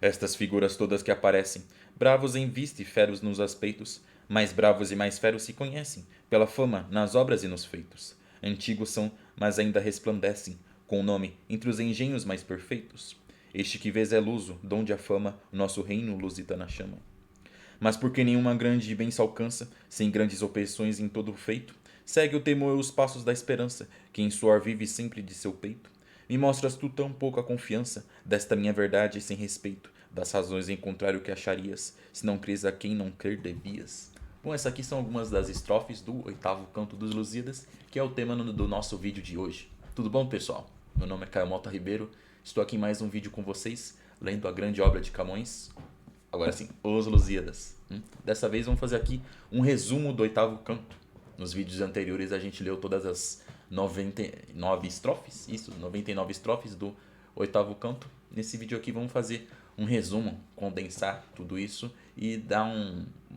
Estas figuras todas que aparecem, bravos em vista e feros nos aspeitos, mais bravos e mais feros se conhecem, pela fama, nas obras e nos feitos. Antigos são, mas ainda resplandecem, com o nome entre os engenhos mais perfeitos. Este que vês é luso, donde a fama, o nosso reino lusitana chama. Mas porque nenhuma grande bênção alcança, sem grandes opressões em todo o feito, segue o temor os passos da esperança, que em suor vive sempre de seu peito. Me mostras tu tão pouca confiança desta minha verdade sem respeito, das razões em contrário que acharias, se não crês a quem não crer devias. Bom, essas aqui são algumas das estrofes do oitavo canto dos Lusíadas, que é o tema do nosso vídeo de hoje. Tudo bom, pessoal? Meu nome é Caio Mota Ribeiro, estou aqui em mais um vídeo com vocês, lendo a grande obra de Camões, agora sim, Os Lusíadas. Dessa vez vamos fazer aqui um resumo do oitavo canto. Nos vídeos anteriores a gente leu todas as 99 estrofes, isso, 99 estrofes do oitavo canto. Nesse vídeo aqui vamos fazer um resumo, condensar tudo isso e dar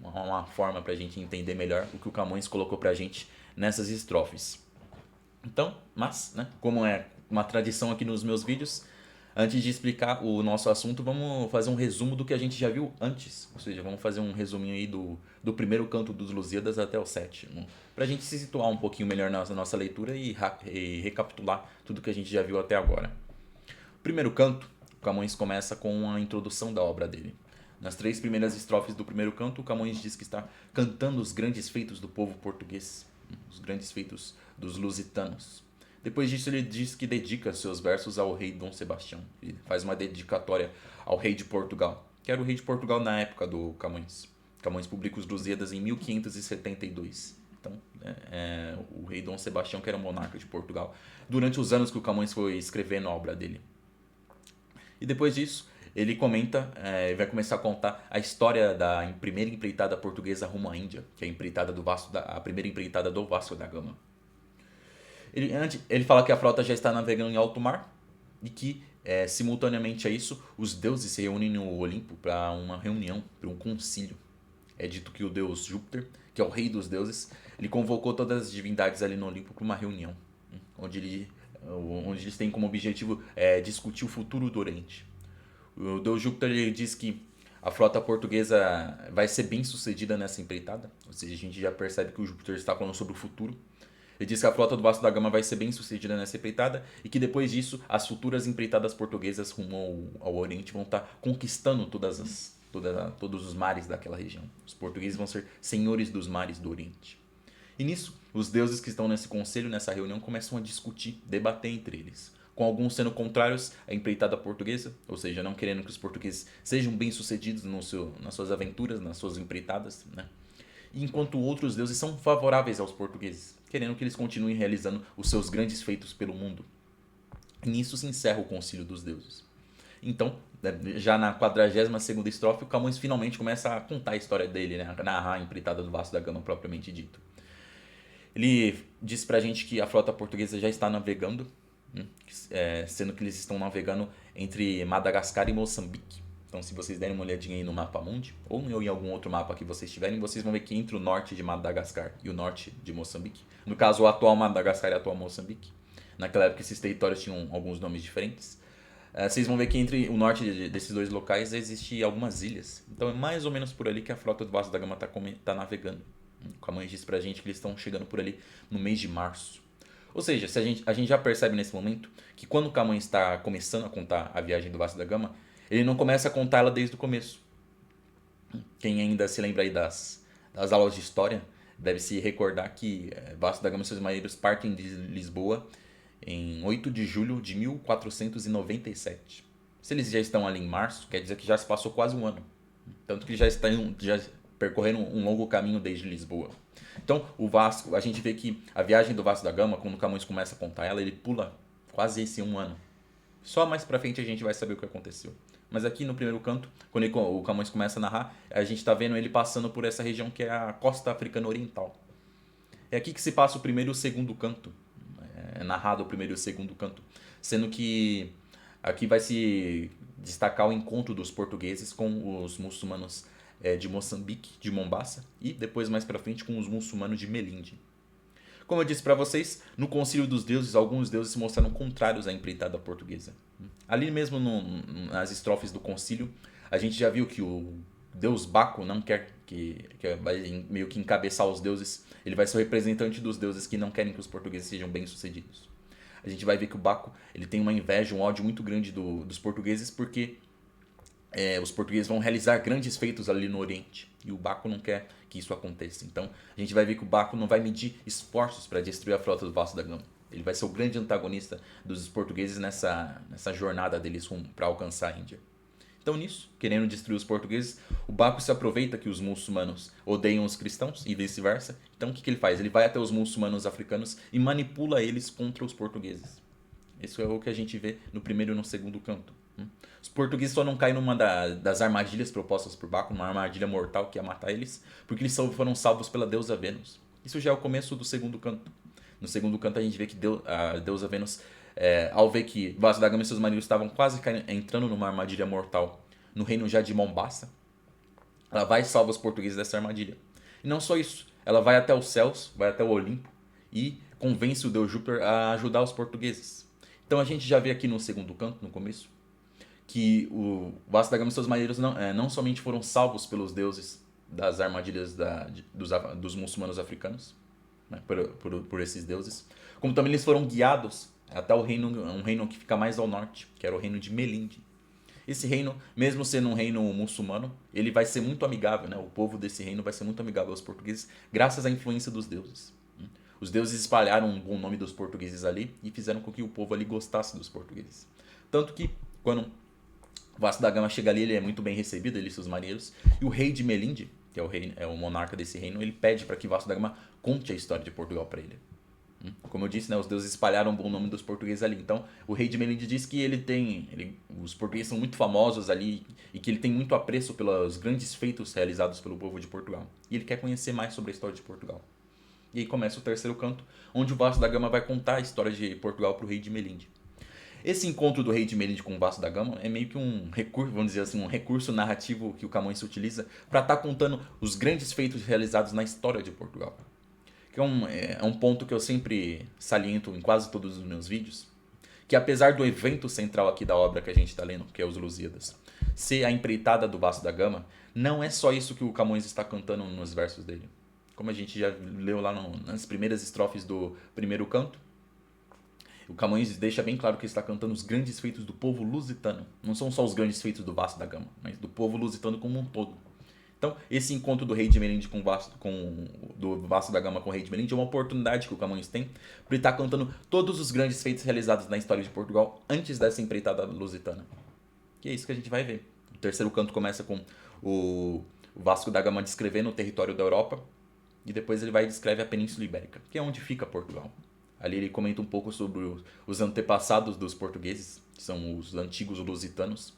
uma forma para a gente entender melhor o que o Camões colocou para a gente nessas estrofes. Então, mas, né, como é uma tradição aqui nos meus vídeos, antes de explicar o nosso assunto, vamos fazer um resumo do que a gente já viu antes. Ou seja, vamos fazer um resuminho aí do primeiro canto dos Lusíadas até o sétimo. Pra gente se situar um pouquinho melhor na nossa leitura e recapitular tudo que a gente já viu até agora. O primeiro canto, Camões começa com a introdução da obra dele. Nas três primeiras estrofes do primeiro canto, Camões diz que está cantando os grandes feitos do povo português, os grandes feitos dos lusitanos. Depois disso, ele diz que dedica seus versos ao rei Dom Sebastião. Ele faz uma dedicatória ao rei de Portugal, que era o rei de Portugal na época do Camões. Camões publica os Lusíadas em 1572. Então, o rei Dom Sebastião, que era o monarca de Portugal, durante os anos que o Camões foi escrevendo a obra dele. E depois disso, ele comenta, vai começar a contar a história da primeira empreitada portuguesa rumo à Índia, que é a primeira empreitada do Vasco da Gama. Ele fala que a frota já está navegando em alto mar e que, simultaneamente a isso, os deuses se reúnem no Olimpo para uma reunião, para um concílio. É dito que o deus Júpiter, que é o rei dos deuses, ele convocou todas as divindades ali no Olimpo para uma reunião, onde eles têm como objetivo discutir o futuro do Oriente. O deus Júpiter ele diz que a frota portuguesa vai ser bem sucedida nessa empreitada, ou seja, a gente já percebe que o Júpiter está falando sobre o futuro. Ele diz que a frota do Vasco da Gama vai ser bem sucedida nessa empreitada e que depois disso as futuras empreitadas portuguesas rumo ao Oriente vão estar conquistando todos os mares daquela região. Os portugueses vão ser senhores dos mares do Oriente. E nisso, os deuses que estão nesse conselho, nessa reunião, começam a discutir, debater entre eles. Com alguns sendo contrários à empreitada portuguesa, ou seja, não querendo que os portugueses sejam bem-sucedidos nas suas aventuras, nas suas empreitadas, né? Enquanto outros deuses são favoráveis aos portugueses, querendo que eles continuem realizando os seus grandes feitos pelo mundo. E nisso se encerra o concílio dos deuses. Então, já na 42ª estrofe, o Camões finalmente começa a contar a história dele, né? A narrar a empreitada do Vasco da Gama propriamente dito. Ele diz pra gente que a frota portuguesa já está navegando, sendo que eles estão navegando entre Madagascar e Moçambique. Então, se vocês derem uma olhadinha aí no mapa mundi, ou em algum outro mapa que vocês tiverem, vocês vão ver que entre o norte de Madagascar e o norte de Moçambique, no caso o atual Madagascar e o atual Moçambique, naquela época esses territórios tinham alguns nomes diferentes, vocês vão ver que entre o norte desses dois locais existem algumas ilhas. Então é mais ou menos por ali que a frota do Vasco da Gama está navegando. O Camões diz pra gente que eles estão chegando por ali no mês de março. Ou seja, a gente já percebe nesse momento que quando o Camões está começando a contar a viagem do Vasco da Gama, ele não começa a contar ela desde o começo. Quem ainda se lembra aí das aulas de história deve se recordar que Vasco da Gama e seus marinheiros partem de Lisboa em 8 de julho de 1497. Se eles já estão ali em março, quer dizer que já se passou quase um ano. Tanto que já percorreram um longo caminho desde Lisboa. Então, o Vasco, a gente vê que a viagem do Vasco da Gama, quando o Camões começa a contar ela, ele pula quase esse um ano. Só mais pra frente a gente vai saber o que aconteceu. Mas aqui no primeiro canto, quando o Camões começa a narrar, a gente tá vendo ele passando por essa região que é a costa africana oriental. É aqui que se passa o primeiro e o segundo canto. É narrado o primeiro e o segundo canto. Sendo que aqui vai se destacar o encontro dos portugueses com os muçulmanos de Moçambique, de Mombaça, e depois mais pra frente com os muçulmanos de Melinde. Como eu disse para vocês, no Concílio dos Deuses, alguns deuses se mostraram contrários à empreitada portuguesa. Ali mesmo nas estrofes do concílio, a gente já viu que o deus Baco não quer que vai meio que encabeçar os deuses, ele vai ser o representante dos deuses que não querem que os portugueses sejam bem-sucedidos. A gente vai ver que o Baco ele tem uma inveja, um ódio muito grande dos portugueses, porque os portugueses vão realizar grandes feitos ali no Oriente. E o Baco não quer que isso aconteça. Então a gente vai ver que o Baco não vai medir esforços para destruir a frota do Vasco da Gama. Ele vai ser o grande antagonista dos portugueses nessa jornada deles para alcançar a Índia. Então nisso, querendo destruir os portugueses, o Baco se aproveita que os muçulmanos odeiam os cristãos e vice-versa. Então o que ele faz? Ele vai até os muçulmanos africanos e manipula eles contra os portugueses. Isso é o que a gente vê no primeiro e no segundo canto. Os portugueses só não caem numa das armadilhas propostas por Baco, uma armadilha mortal que ia matar eles, porque eles foram salvos pela deusa Vênus. Isso já é o começo do segundo canto. No segundo canto a gente vê que a deusa Vênus, ao ver que Vasco da Gama e seus marinheiros estavam quase entrando numa armadilha mortal no reino já de Mombasa, ela vai e salva os portugueses dessa armadilha. E não só isso, ela vai até os céus, vai até o Olimpo e convence o deus Júpiter a ajudar os portugueses. Então a gente já vê aqui no segundo canto, no começo, que o Vasco da Gama e seus marinheiros não somente foram salvos pelos deuses das armadilhas dos muçulmanos africanos, né, por esses deuses, como também eles foram guiados até um reino que fica mais ao norte, que era o reino de Melinde. Esse reino, mesmo sendo um reino muçulmano, ele vai ser muito amigável, né? O povo desse reino vai ser muito amigável aos portugueses, graças à influência dos deuses. Os deuses espalharam um bom nome dos portugueses ali e fizeram com que o povo ali gostasse dos portugueses. Tanto que, quando Vasco da Gama chega ali, ele é muito bem recebido, ele e seus marinheiros, e o rei de Melinde, que é o monarca desse reino, ele pede para que Vasco da Gama conte a história de Portugal para ele. Como eu disse, né, os deuses espalharam o bom nome dos portugueses ali. Então, o rei de Melinde diz que os portugueses são muito famosos ali e que ele tem muito apreço pelos grandes feitos realizados pelo povo de Portugal. E ele quer conhecer mais sobre a história de Portugal. E aí começa o terceiro canto, onde o Vasco da Gama vai contar a história de Portugal para o rei de Melinde. Esse encontro do rei de Melinde com o Vasco da Gama é meio que um recurso, vamos dizer assim, um recurso narrativo que o Camões utiliza para estar contando os grandes feitos realizados na história de Portugal. Que é um ponto que eu sempre saliento em quase todos os meus vídeos, que apesar do evento central aqui da obra que a gente está lendo, que é os Lusíadas, ser a empreitada do Vasco da Gama, não é só isso que o Camões está cantando nos versos dele. Como a gente já leu lá nas primeiras estrofes do primeiro canto, o Camões deixa bem claro que ele está cantando os grandes feitos do povo lusitano. Não são só os grandes feitos do Vasco da Gama, mas do povo lusitano como um todo. Então, esse encontro do rei de Melinde do Vasco da Gama com o rei de Melinde é uma oportunidade que o Camões tem para ele estar cantando todos os grandes feitos realizados na história de Portugal antes dessa empreitada lusitana. Que é isso que a gente vai ver. O terceiro canto começa com o Vasco da Gama descrevendo o território da Europa e depois ele vai e descreve a Península Ibérica, que é onde fica Portugal. Ali ele comenta um pouco sobre os antepassados dos portugueses, que são os antigos lusitanos.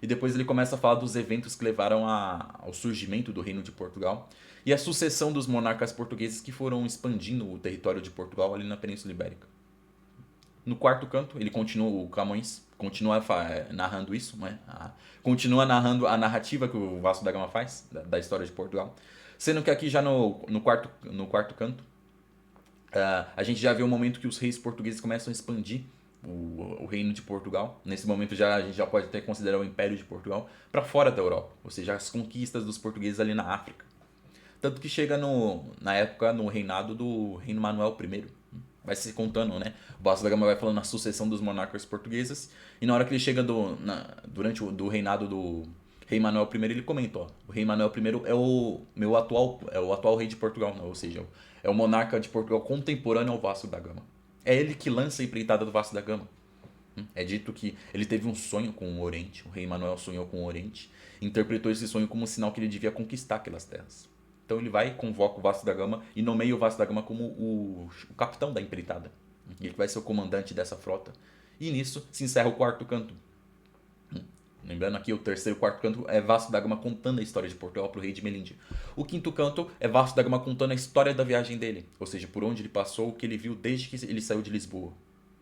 E depois ele começa a falar dos eventos que levaram ao surgimento do Reino de Portugal e a sucessão dos monarcas portugueses que foram expandindo o território de Portugal ali na Península Ibérica. No quarto canto, o Camões continua narrando isso, né? Continua narrando a narrativa que o Vasco da Gama faz da história de Portugal. Sendo que aqui já no quarto canto, a gente já vê o momento que os reis portugueses começam a expandir o reino de Portugal. Nesse momento a gente já pode até considerar o Império de Portugal para fora da Europa, ou seja, as conquistas dos portugueses ali na África. Tanto que chega na época no reinado do Rei Manuel I. Vai se contando, né? O Vasco da Gama vai falando na sucessão dos monarcas portugueses e na hora que ele chega durante o reinado do Rei Manuel I, ele comenta, ó, o Rei Manuel I é o atual rei de Portugal, né? Ou seja, é o monarca de Portugal contemporâneo ao Vasco da Gama. É ele que lança a empreitada do Vasco da Gama. É dito que ele teve um sonho com o Oriente, o rei Manuel sonhou com o Oriente, interpretou esse sonho como um sinal que ele devia conquistar aquelas terras. Então ele vai e convoca o Vasco da Gama e nomeia o Vasco da Gama como o capitão da empreitada. Ele vai ser o comandante dessa frota. E nisso se encerra o quarto canto. Lembrando aqui, o terceiro e quarto canto é Vasco da Gama contando a história de Portugal para o rei de Melinde. O quinto canto é Vasco da Gama contando a história da viagem dele, ou seja, por onde ele passou, o que ele viu desde que ele saiu de Lisboa.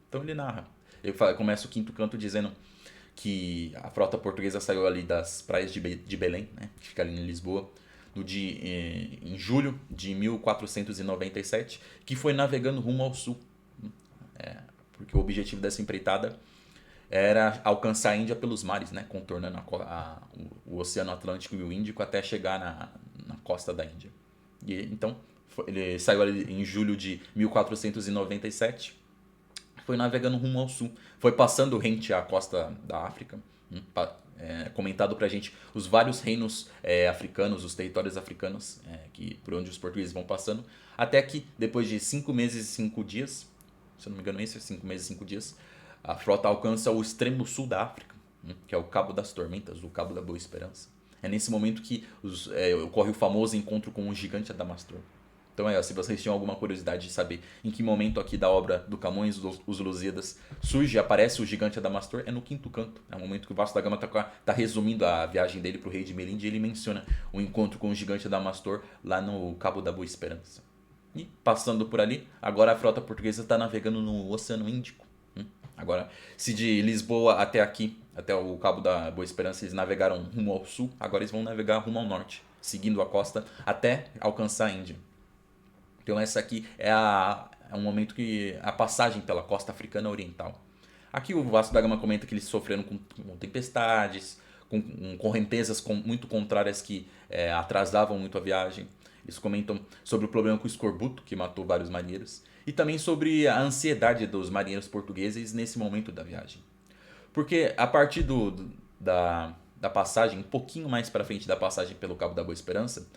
Então ele narra. Ele começa o quinto canto dizendo que a frota portuguesa saiu ali das praias de Belém, né, que fica ali em Lisboa, em julho de 1497, que foi navegando rumo ao sul. Porque o objetivo dessa empreitada era alcançar a Índia pelos mares, né? Contornando o Oceano Atlântico e o Índico até chegar na costa da Índia. E então ele saiu ali em julho de 1497, foi navegando rumo ao sul, foi passando rente à costa da África, comentado pra gente os vários reinos africanos, os territórios africanos, por onde os portugueses vão passando, até que depois de 5 meses e 5 dias, se eu não me engano isso, 5 meses e 5 dias, a frota alcança o extremo sul da África, que é o Cabo das Tormentas, o Cabo da Boa Esperança. É nesse momento que ocorre o famoso encontro com o gigante Adamastor. Então, se vocês tinham alguma curiosidade de saber em que momento aqui da obra do Camões, Os Lusíadas, aparece o gigante Adamastor, é no quinto canto. É o momento que o Vasco da Gama tá resumindo a viagem dele para o rei de Melinde, e ele menciona o encontro com o gigante Adamastor lá no Cabo da Boa Esperança. E, passando por ali, agora a frota portuguesa está navegando no Oceano Índico. Agora, se de Lisboa até aqui, até o Cabo da Boa Esperança, eles navegaram rumo ao sul, agora eles vão navegar rumo ao norte, seguindo a costa até alcançar a Índia. Então essa aqui é um momento que a passagem pela costa africana oriental. Aqui o Vasco da Gama comenta que eles sofreram com tempestades, com correntezas muito contrárias que atrasavam muito a viagem. Eles comentam sobre o problema com o escorbuto, que matou vários marinheiros, e também sobre a ansiedade dos marinheiros portugueses nesse momento da viagem. Porque a partir da passagem, um pouquinho mais para frente da passagem pelo Cabo da Boa Esperança,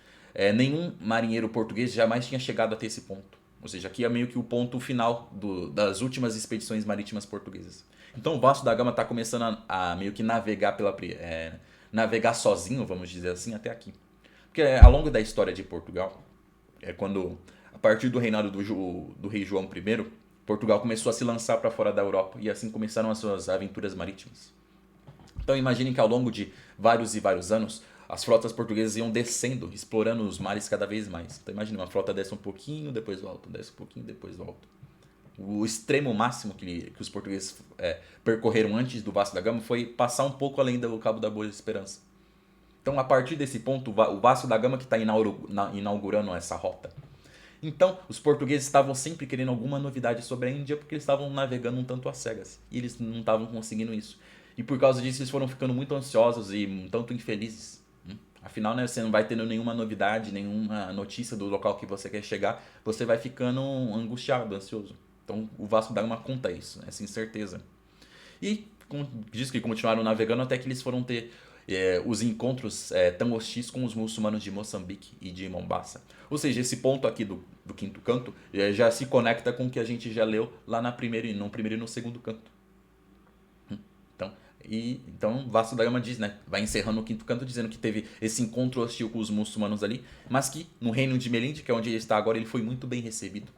nenhum marinheiro português jamais tinha chegado até esse ponto. Ou seja, aqui é meio que o ponto final das últimas expedições marítimas portuguesas. Então o Vasco da Gama está começando a meio que navegar navegar sozinho, vamos dizer assim, até aqui. Porque ao longo da história de Portugal, a partir do reinado do rei João I, Portugal começou a se lançar para fora da Europa e assim começaram as suas aventuras marítimas. Então imaginem que ao longo de vários e vários anos, as frotas portuguesas iam descendo, explorando os mares cada vez mais. Então imagine, uma frota desce um pouquinho, depois volta, desce um pouquinho, depois volta. O extremo máximo que os portugueses percorreram antes do Vasco da Gama foi passar um pouco além do Cabo da Boa Esperança. Então, a partir desse ponto, o Vasco da Gama que está inaugurando essa rota. Então, os portugueses estavam sempre querendo alguma novidade sobre a Índia porque eles estavam navegando um tanto às cegas. E eles não estavam conseguindo isso. E por causa disso, eles foram ficando muito ansiosos e um tanto infelizes. Afinal, né, você não vai tendo nenhuma novidade, nenhuma notícia do local que você quer chegar. Você vai ficando angustiado, ansioso. Então, o Vasco da Gama conta isso, essa incerteza. E diz que continuaram navegando até que eles foram ter os encontros tão hostis com os muçulmanos de Moçambique e de Mombasa. Ou seja, esse ponto aqui do quinto canto já se conecta com o que a gente já leu lá no primeiro e no segundo canto. Então Vasco da Gama diz, né, vai encerrando o quinto canto dizendo que teve esse encontro hostil com os muçulmanos ali, mas que no reino de Melinde, que é onde ele está agora, ele foi muito bem recebido.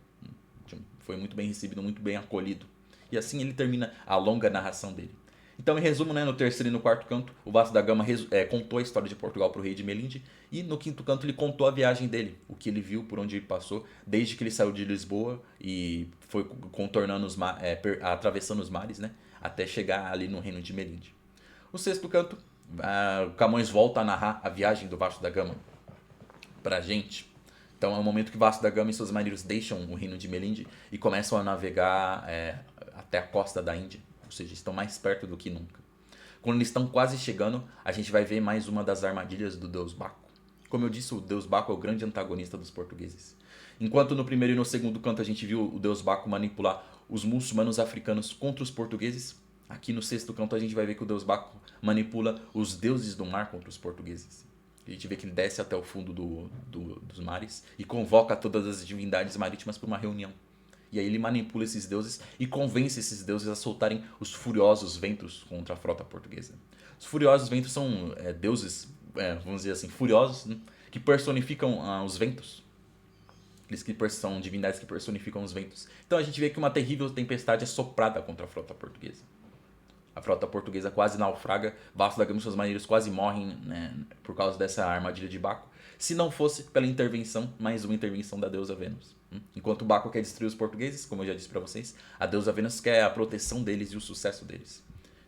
Foi muito bem recebido, muito bem acolhido. E assim ele termina a longa narração dele. Então, em resumo, né, no terceiro e no quarto canto, o Vasco da Gama contou a história de Portugal para o rei de Melinde. E no quinto canto ele contou a viagem dele, o que ele viu, por onde ele passou, desde que ele saiu de Lisboa e foi contornando atravessando os mares, né, até chegar ali no reino de Melinde. O sexto canto, Camões volta a narrar a viagem do Vasco da Gama pra gente. Então é o momento que Vasco da Gama e seus marinheiros deixam o reino de Melinde e começam a navegar até a costa da Índia. Ou seja, estão mais perto do que nunca. Quando eles estão quase chegando, a gente vai ver mais uma das armadilhas do deus Baco. Como eu disse, o deus Baco é o grande antagonista dos portugueses. Enquanto no primeiro e no segundo canto a gente viu o deus Baco manipular os muçulmanos africanos contra os portugueses, aqui no sexto canto a gente vai ver que o deus Baco manipula os deuses do mar contra os portugueses. A gente vê que ele desce até o fundo dos mares e convoca todas as divindades marítimas para uma reunião. E aí ele manipula esses deuses e convence esses deuses a soltarem os furiosos ventos contra a frota portuguesa. Os furiosos ventos são deuses, vamos dizer assim, furiosos, né, que personificam os ventos. Eles são divindades que personificam os ventos. Então a gente vê que uma terrível tempestade é soprada contra a frota portuguesa. A frota portuguesa quase naufraga, Vasco da Gama e seus marinheiros quase morrem, né, por causa dessa armadilha de Baco, se não fosse pela intervenção, mais uma intervenção da deusa Vênus. Enquanto Baco quer destruir os portugueses, como eu já disse para vocês, a deusa Vênus quer a proteção deles e o sucesso deles.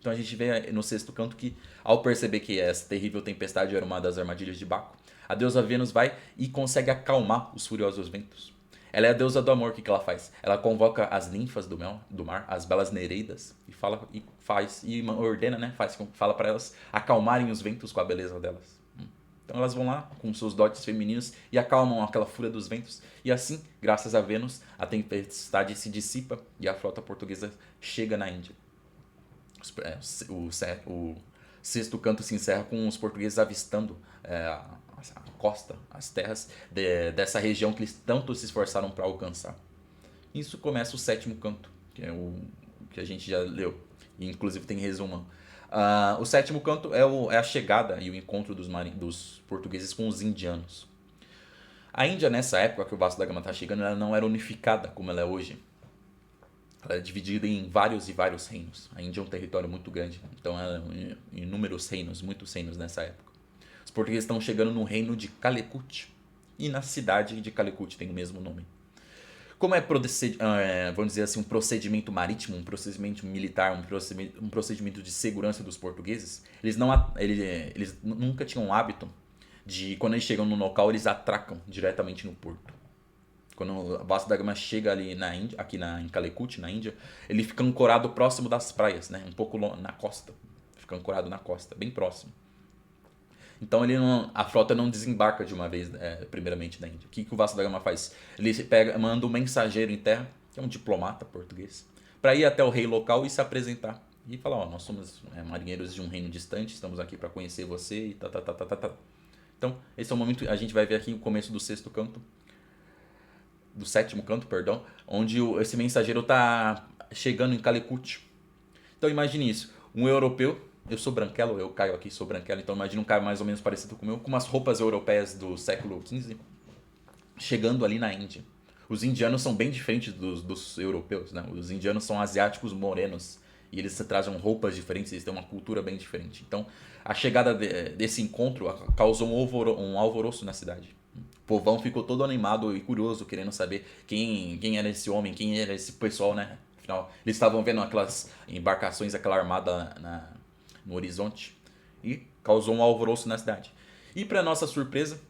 Então a gente vê no sexto canto que, ao perceber que essa terrível tempestade era uma das armadilhas de Baco, a deusa Vênus vai e consegue acalmar os furiosos ventos. Ela é a deusa do amor, o que ela faz? Ela convoca as ninfas do mar, as belas Nereidas, e ordena, né? Fala para elas acalmarem os ventos com a beleza delas. Então elas vão lá com seus dotes femininos e acalmam aquela fúria dos ventos. E assim, graças a Vênus, a tempestade se dissipa e a frota portuguesa chega na Índia. O sexto canto se encerra com os portugueses avistando a costa, as terras dessa região que eles tanto se esforçaram para alcançar. Isso começa o sétimo canto, que é o que a gente já leu, e inclusive tem resumo. O sétimo canto é a chegada e o encontro dos portugueses com os indianos. A Índia, nessa época que o Vasco da Gama está chegando, ela não era unificada como ela é hoje. Ela é dividida em vários e vários reinos. A Índia é um território muito grande, então ela é inúmeros reinos, muitos reinos nessa época. Os portugueses estão chegando no reino de Calicut, e na cidade de Calicut tem o mesmo nome. Como vamos dizer assim, um procedimento marítimo, um procedimento militar, um procedimento de segurança dos portugueses, eles nunca tinham o hábito de, quando eles chegam no local, eles atracam diretamente no porto. Quando o Vasco da Gama chega ali em Calicut, na Índia, ele fica ancorado próximo das praias, né? Um pouco na costa. Fica ancorado na costa, bem próximo. Então a frota não desembarca de uma vez, primeiramente, na Índia. O que o Vasco da Gama faz? Ele manda um mensageiro em terra, que é um diplomata português, para ir até o rei local e se apresentar. E falar, nós somos marinheiros de um reino distante, estamos aqui para conhecer você e tá. Então, esse é o momento, a gente vai ver aqui o começo do sétimo canto, perdão, onde esse mensageiro está chegando em Calicut. Então imagine isso, um europeu, eu sou branquelo, eu caio aqui, sou branquelo, então imagina um cara mais ou menos parecido com o meu, com umas roupas europeias do século XV, chegando ali na Índia. Os indianos são bem diferentes dos europeus, né? Os indianos são asiáticos morenos, e eles trazem roupas diferentes, eles têm uma cultura bem diferente. Então, a chegada desse encontro causou um alvoroço na cidade. O povão ficou todo animado e curioso, querendo saber quem era esse homem, quem era esse pessoal, né? Afinal, eles estavam vendo aquelas embarcações, aquela armada no horizonte, e causou um alvoroço na cidade. E para nossa surpresa,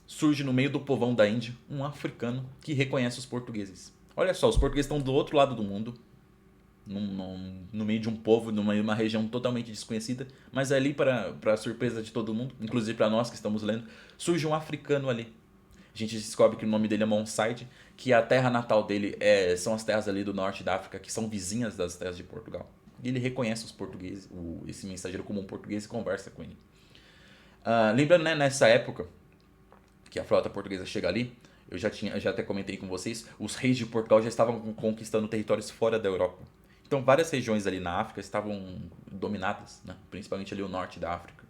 surge no meio do povão da Índia um africano que reconhece os portugueses. Olha só, os portugueses estão do outro lado do mundo, no meio de um povo, numa região totalmente desconhecida, mas ali, para surpresa de todo mundo, inclusive para nós que estamos lendo, surge um africano ali. A gente descobre que o nome dele é Monsaide, que a terra natal dele são as terras ali do norte da África, que são vizinhas das terras de Portugal. E ele reconhece os portugueses, esse mensageiro, como um português, e conversa com ele. Lembrando, né, nessa época que a frota portuguesa chega ali, eu já até comentei com vocês, os reis de Portugal já estavam conquistando territórios fora da Europa. Então várias regiões ali na África estavam dominadas, né? Principalmente ali o norte da África.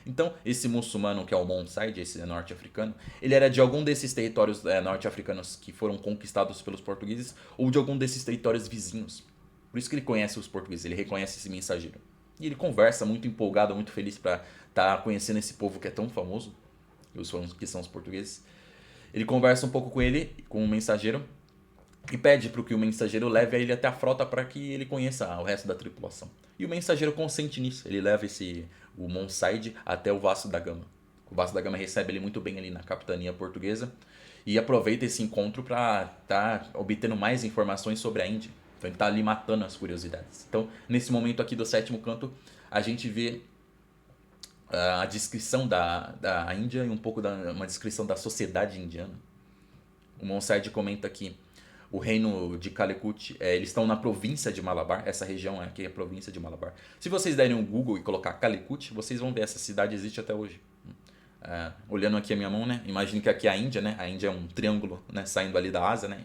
Então esse muçulmano, que é o Monsaide, esse norte-africano, ele era de algum desses territórios norte-africanos que foram conquistados pelos portugueses, ou de algum desses territórios vizinhos. Por isso que ele conhece os portugueses, ele reconhece esse mensageiro. E ele conversa muito empolgado, muito feliz para estar conhecendo esse povo que é tão famoso, que são os portugueses. Ele conversa um pouco com ele, com o mensageiro, e pede para que o mensageiro leve ele até a frota para que ele conheça o resto da tripulação. E o mensageiro consente nisso, ele leva o Monsaide até o Vasco da Gama. O Vasco da Gama recebe ele muito bem ali na capitania portuguesa e aproveita esse encontro para estar obtendo mais informações sobre a Índia. Então ele está ali matando as curiosidades. Então, nesse momento aqui do sétimo canto, a gente vê a descrição da Índia e um pouco uma descrição da sociedade indiana. O Monsaide comenta que o reino de Calicut, eles estão na província de Malabar, essa região aqui é a província de Malabar. Se vocês derem um Google e colocar Calicut, vocês vão ver, essa cidade existe até hoje. Olhando aqui a minha mão, né? Imagine que aqui é a Índia, né? A Índia é um triângulo, né? Saindo ali da Ásia, né?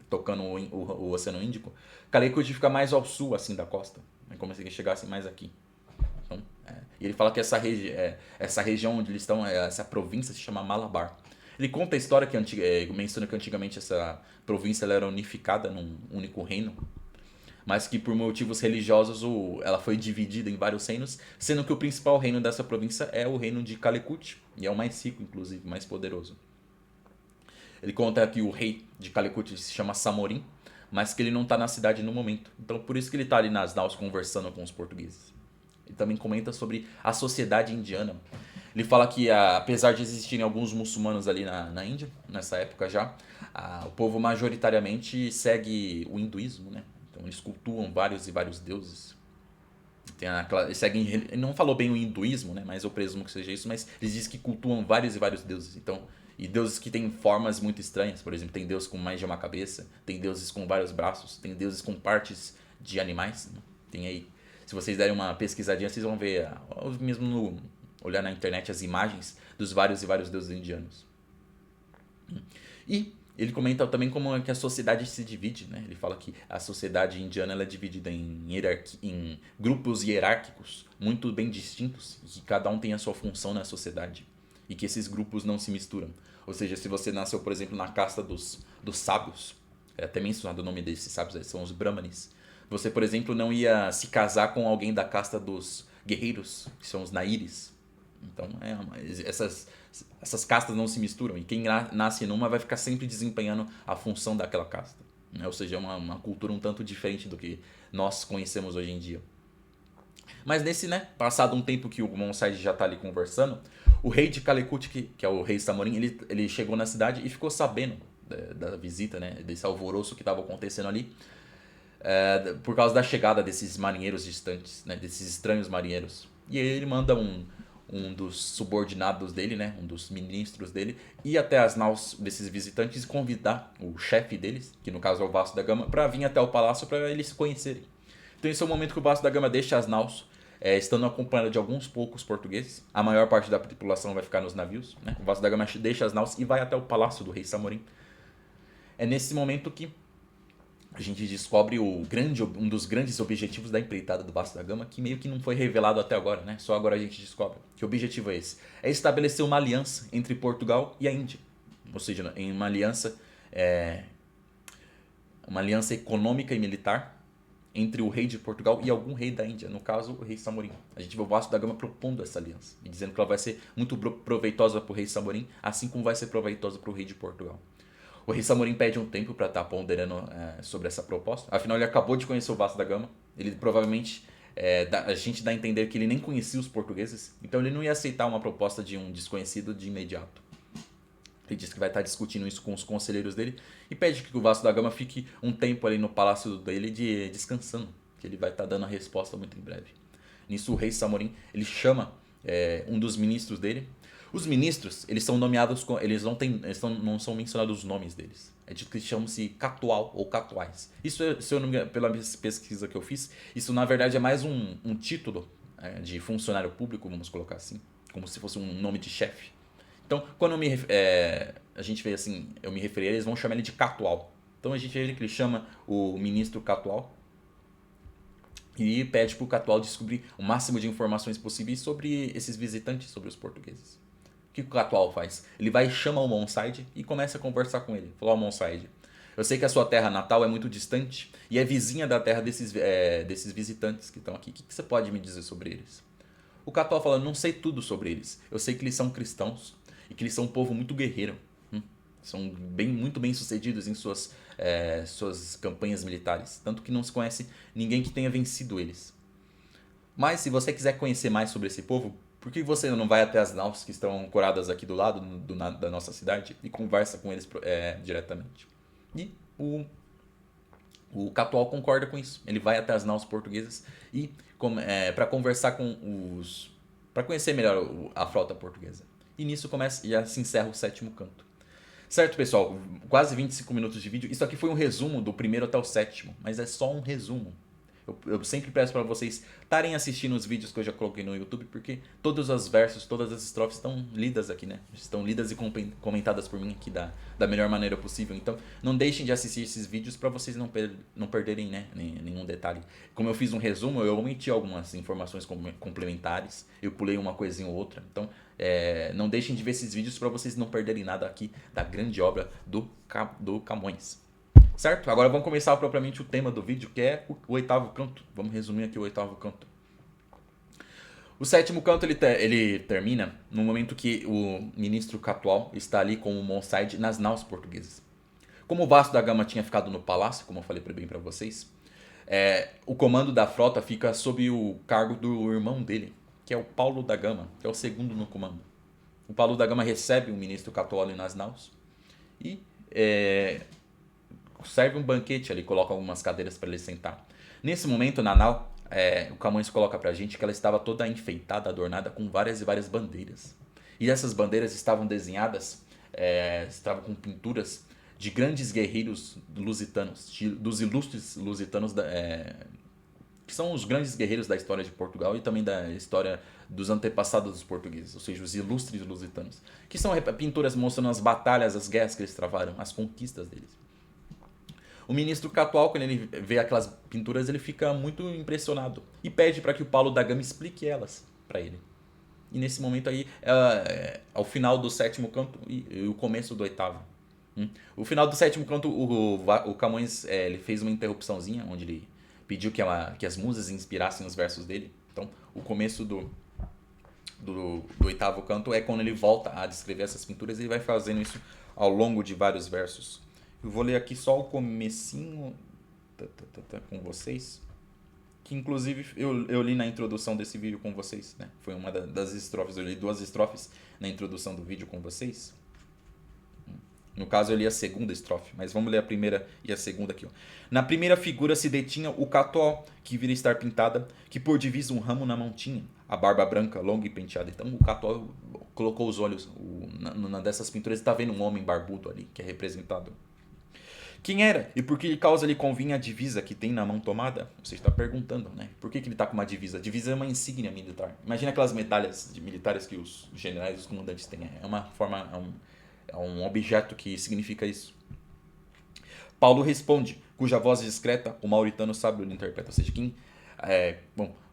Tocando o Oceano Índico. Calicut fica mais ao sul, assim, da costa. É como se ele chegasse mais aqui. Então, e ele fala que essa região onde eles estão, essa província se chama Malabar. Ele conta a história que menciona que antigamente essa província ela era unificada num único reino, mas que por motivos religiosos ela foi dividida em vários reinos, sendo que o principal reino dessa província é o reino de Calicut, e é o mais rico, inclusive, mais poderoso. Ele conta que o rei de Calicut se chama Samorim, mas que ele não tá na cidade no momento. Então por isso que ele tá ali nas naus conversando com os portugueses. Ele também comenta sobre a sociedade indiana. Ele fala que apesar de existirem alguns muçulmanos ali na Índia, nessa época já, o povo majoritariamente segue o hinduísmo, né? Então eles cultuam vários e vários deuses. Eles seguem, ele não falou bem o hinduísmo, né? Mas eu presumo que seja isso, mas eles dizem que cultuam vários e vários deuses. Então, e deuses que têm formas muito estranhas, por exemplo, tem deus com mais de uma cabeça, tem deuses com vários braços, tem deuses com partes de animais, né? Tem aí, se vocês derem uma pesquisadinha, vocês vão ver, mesmo olhar na internet as imagens dos vários e vários deuses indianos. E ele comenta também como é que a sociedade se divide, né? Ele fala que a sociedade indiana ela é dividida em grupos hierárquicos muito bem distintos e que cada um tem a sua função na sociedade e que esses grupos não se misturam. Ou seja, se você nasceu, por exemplo, na casta dos sábios, é até mencionado o nome desses sábios, são os brahmanes, você, por exemplo, não ia se casar com alguém da casta dos guerreiros, que são os naíris. Então, essas castas não se misturam. E quem nasce numa vai ficar sempre desempenhando a função daquela casta. Né? Ou seja, é uma cultura um tanto diferente do que nós conhecemos hoje em dia. Mas nesse, né, passado um tempo que o Monside já está ali conversando, o rei de Calicut, que é o rei Samorim, ele chegou na cidade e ficou sabendo da visita, né, desse alvoroço que estava acontecendo ali, por causa da chegada desses marinheiros distantes, né, desses estranhos marinheiros. E aí ele manda um dos subordinados dele, né, um dos ministros dele, ir até as naus desses visitantes e convidar o chefe deles, que no caso é o Vasco da Gama, para vir até o palácio para eles se conhecerem. Então esse é o momento que o Vasco da Gama deixa as naus, estando acompanhado de alguns poucos portugueses. A maior parte da tripulação vai ficar nos navios, né? O Vasco da Gama deixa as naus e vai até o palácio do rei Samorim. É nesse momento que a gente descobre um dos grandes objetivos da empreitada do Vasco da Gama, que meio que não foi revelado até agora, né? Só agora a gente descobre. Que objetivo é esse? É estabelecer uma aliança entre Portugal e a Índia. Ou seja, em uma aliança econômica e militar entre o rei de Portugal e algum rei da Índia, no caso o rei Samorim. A gente vê o Vasco da Gama propondo essa aliança e dizendo que ela vai ser muito proveitosa para o rei Samorim, assim como vai ser proveitosa para o rei de Portugal. O rei Samorim pede um tempo para estar ponderando sobre essa proposta. Afinal, ele acabou de conhecer o Vasco da Gama. Ele provavelmente, a gente dá a entender que ele nem conhecia os portugueses. Então ele não ia aceitar uma proposta de um desconhecido de imediato. Ele diz que vai estar discutindo isso com os conselheiros dele e pede que o Vasco da Gama fique um tempo ali no palácio dele descansando, que ele vai estar dando a resposta muito em breve. Nisso o rei Samorim ele chama um dos ministros dele. Os ministros, eles são nomeados, eles não são mencionados os nomes deles. É dito que chamam-se catual ou catuais. Isso, se eu não me engano, pela pesquisa que eu fiz, isso na verdade é mais um título de funcionário público, vamos colocar assim, como se fosse um nome de chefe. Então, quando a gente vê assim, eu me referi a eles, vão chamar ele de catual. Então a gente vê que ele chama o ministro catual e pede para o catual descobrir o máximo de informações possíveis sobre esses visitantes, sobre os portugueses. O que o catual faz? Ele vai e chama o Monside e começa a conversar com ele. Fala, Monside, eu sei que a sua terra natal é muito distante e é vizinha da terra desses visitantes que estão aqui. O que você pode me dizer sobre eles? O catual fala, não sei tudo sobre eles. Eu sei que eles são cristãos e que eles são um povo muito guerreiro. São muito bem sucedidos em suas campanhas militares. Tanto que não se conhece ninguém que tenha vencido eles. Mas se você quiser conhecer mais sobre esse povo, por que você não vai até as naus que estão ancoradas aqui do lado da nossa cidade e conversa com eles diretamente? E o catual concorda com isso. Ele vai até as naus portuguesas e para conversar para conhecer melhor a frota portuguesa. E nisso já se encerra o sétimo canto. Certo, pessoal? Quase 25 minutos de vídeo. Isso aqui foi um resumo do primeiro até o sétimo, mas é só um resumo. Eu sempre peço para vocês estarem assistindo os vídeos que eu já coloquei no YouTube, porque todos os versos, todas as estrofes estão lidas aqui, né? Estão lidas e comentadas por mim aqui da melhor maneira possível. Então, não deixem de assistir esses vídeos para vocês não perderem, né, nenhum detalhe. Como eu fiz um resumo, eu omiti algumas informações complementares, eu pulei uma coisinha ou outra. Então, não deixem de ver esses vídeos para vocês não perderem nada aqui da grande obra do Camões. Certo? Agora vamos começar propriamente o tema do vídeo, que é o oitavo canto. Vamos resumir aqui o oitavo canto. O sétimo canto ele termina no momento que o ministro catual está ali com o Monside nas naus portuguesas. Como o Vasco da Gama tinha ficado no palácio, como eu falei bem para vocês, o comando da frota fica sob o cargo do irmão dele, que é o Paulo da Gama, que é o segundo no comando. O Paulo da Gama recebe o ministro Catuolli nas naus e serve um banquete ali, coloca algumas cadeiras para ele sentar. Nesse momento, na nau, o Camões coloca pra gente que ela estava toda enfeitada, adornada com várias e várias bandeiras. E essas bandeiras estavam desenhadas, estavam com pinturas de grandes guerreiros lusitanos, dos ilustres lusitanos, que são os grandes guerreiros da história de Portugal e também da história dos antepassados dos portugueses, ou seja, os ilustres lusitanos, que são pinturas mostrando as batalhas, as guerras que eles travaram, as conquistas deles. O ministro Catual, quando ele vê aquelas pinturas, ele fica muito impressionado e pede para que o Paulo da Gama explique elas para ele. E nesse momento aí, ao final do sétimo canto e o começo do oitavo. O final do sétimo canto, o Camões ele fez uma interrupçãozinha, onde ele pediu que as musas inspirassem os versos dele. Então, o começo do oitavo canto é quando ele volta a descrever essas pinturas e ele vai fazendo isso ao longo de vários versos. Eu vou ler aqui só o comecinho com vocês, que inclusive eu li na introdução desse vídeo com vocês, né? Foi uma das estrofes, eu li 2 estrofes na introdução do vídeo com vocês. No caso eu li a segunda estrofe, mas vamos ler a primeira e a segunda aqui. Ó. Na primeira figura se detinha o Catual, que vira estar pintada, que por divisa um ramo na mão tinha, a barba branca, longa e penteada. Então o Catual colocou os olhos na dessas pinturas e está vendo um homem barbudo ali, que é representado. Quem era e por que causa lhe convinha a divisa que tem na mão tomada? Você está perguntando, né? Por que ele está com uma divisa? A divisa é uma insígnia militar. Imagina aquelas medalhas militares que os generais e os comandantes têm. É uma forma, é um objeto que significa isso. Paulo responde, cuja voz discreta o mauritano sábio lhe interpreta. Ou seja,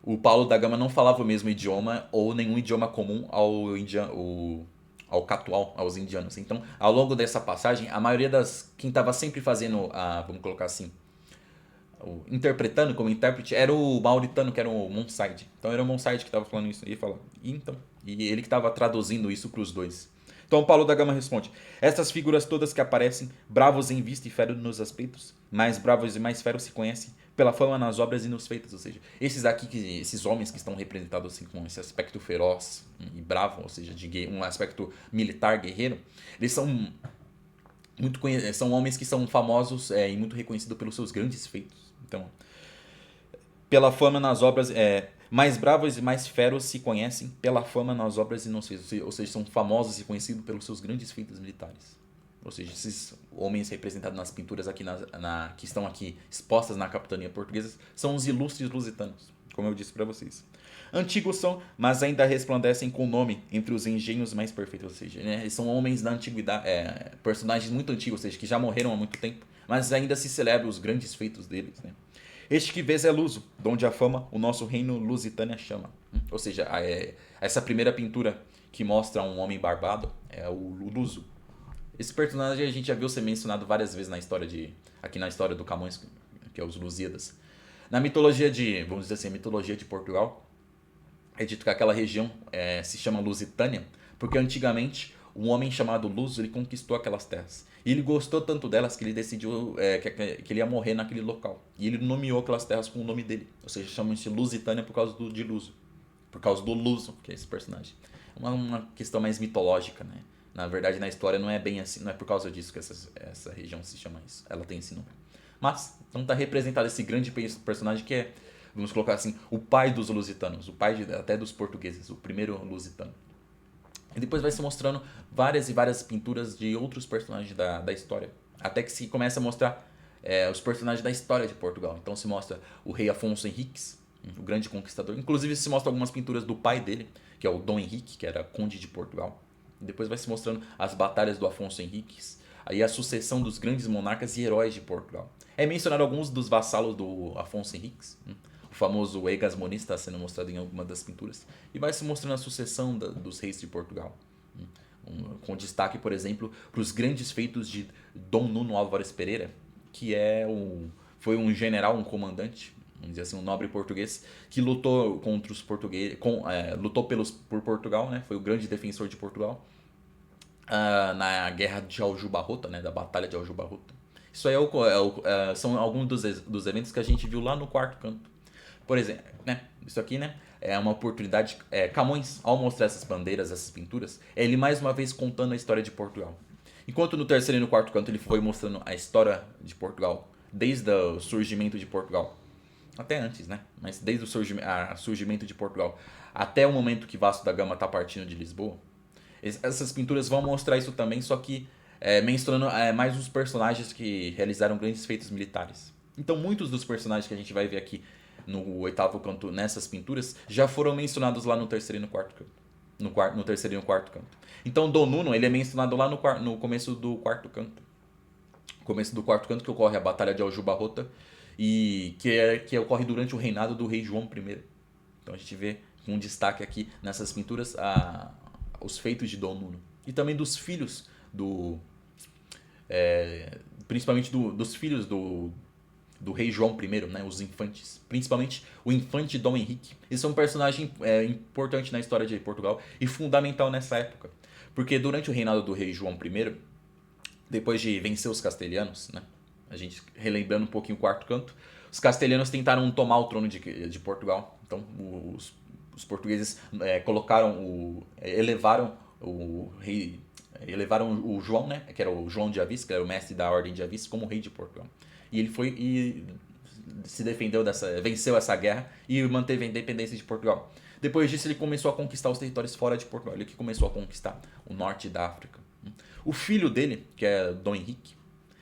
o Paulo da Gama não falava o mesmo idioma ou nenhum idioma comum ao Catual, aos indianos. Então, ao longo dessa passagem, a maioria quem estava sempre fazendo vamos colocar assim, interpretando como intérprete, era o mauritano, que era o Monsaid. Então era o Monsaid que estava falando isso. E ele que estava traduzindo isso para os dois. Então Paulo da Gama responde, estas figuras todas que aparecem, bravos em vista e feros nos aspectos, mais bravos e mais feros se conhecem, pela fama nas obras e nos feitos. Ou seja, esses homens que estão representados assim, com esse aspecto feroz e bravo, ou seja, de um aspecto militar, guerreiro, eles são são homens que são famosos e muito reconhecidos pelos seus grandes feitos. Então, pela fama nas obras, mais bravos e mais feros se conhecem pela fama nas obras e nos feitos. Ou seja, são famosos e conhecidos pelos seus grandes feitos militares. Ou seja, esses homens representados nas pinturas aqui que estão aqui expostas na capitania portuguesa são os ilustres lusitanos, como eu disse para vocês. Antigos são, mas ainda resplandecem com o nome entre os engenhos mais perfeitos. Ou seja, né, eles são homens da antiguidade, personagens muito antigos, ou seja, que já morreram há muito tempo, mas ainda se celebram os grandes feitos deles. Né? Este que vês é Luso, donde a fama o nosso reino Lusitânia chama. Ou seja, essa primeira pintura que mostra um homem barbado é o Luso. Esse personagem a gente já viu ser mencionado várias vezes aqui na história do Camões, que é os Lusíadas. Na mitologia vamos dizer assim, a mitologia de Portugal, é dito que aquela região se chama Lusitânia, porque antigamente um homem chamado Luso ele conquistou aquelas terras. E ele gostou tanto delas que ele decidiu que ele ia morrer naquele local. E ele nomeou aquelas terras com o nome dele. Ou seja, chamam-se Lusitânia por causa de Luso. Por causa do Luso, que é esse personagem. Uma questão mais mitológica, né? Na verdade, na história não é bem assim, não é por causa disso que essa região se chama isso. Ela tem esse nome. Mas, então tá representado esse grande personagem que é, vamos colocar assim, o pai dos lusitanos, o pai até dos portugueses, o primeiro lusitano. E depois vai se mostrando várias e várias pinturas de outros personagens da história. Até que se começa a mostrar os personagens da história de Portugal. Então se mostra o rei Afonso Henriques, o grande conquistador. Inclusive se mostra algumas pinturas do pai dele, que é o Dom Henrique, que era conde de Portugal. E depois vai se mostrando as batalhas do Afonso Henriques, aí a sucessão dos grandes monarcas e heróis de Portugal. É mencionado alguns dos vassalos do Afonso Henriques, o famoso Egasmoni está sendo mostrado em alguma das pinturas, e vai se mostrando a sucessão dos reis de Portugal. Com destaque, por exemplo, para os grandes feitos de Dom Nuno Álvares Pereira, que foi um general, um comandante, vamos dizer assim, um nobre português, que lutou contra os portugueses, lutou por Portugal, né? Foi o grande defensor de Portugal na guerra de Aljubarrota, né? Da Batalha de Aljubarrota. Isso aí são alguns dos eventos que a gente viu lá no quarto canto. Por exemplo, né? Isso aqui, né? É uma oportunidade. Camões, ao mostrar essas bandeiras, essas pinturas, é ele mais uma vez contando a história de Portugal. Enquanto no terceiro e no quarto canto ele foi mostrando a história de Portugal, desde o surgimento de Portugal, até antes, né? Mas desde o surgimento de Portugal até o momento que Vasco da Gama está partindo de Lisboa, essas pinturas vão mostrar isso também, só que mencionando mais os personagens que realizaram grandes feitos militares. Então muitos dos personagens que a gente vai ver aqui no oitavo canto, nessas pinturas, já foram mencionados lá no terceiro e no quarto canto. No terceiro e no quarto canto. Então Dom Nuno, ele é mencionado lá no começo do quarto canto. Começo do quarto canto, que ocorre a Batalha de Aljubarrota, e que ocorre durante o reinado do rei João I. Então a gente vê um destaque aqui nessas pinturas os feitos de Dom Nuno. E também dos filhos principalmente dos filhos do rei João I, né, os infantes. Principalmente o infante Dom Henrique. Esse é um personagem importante na história de Portugal e fundamental nessa época. Porque durante o reinado do rei João I, depois de vencer os castelhanos, né, a gente relembrando um pouquinho o quarto canto, os castelhanos tentaram tomar o trono de Portugal. Então os portugueses elevaram o rei, elevaram o João, né, que era o João de Avis, que era o mestre da ordem de Avis, como rei de Portugal. E ele foi e se defendeu venceu essa guerra e manteve a independência de Portugal. Depois disso ele começou a conquistar os territórios fora de Portugal. Ele que começou a conquistar o norte da África. O filho dele, que é Dom Henrique,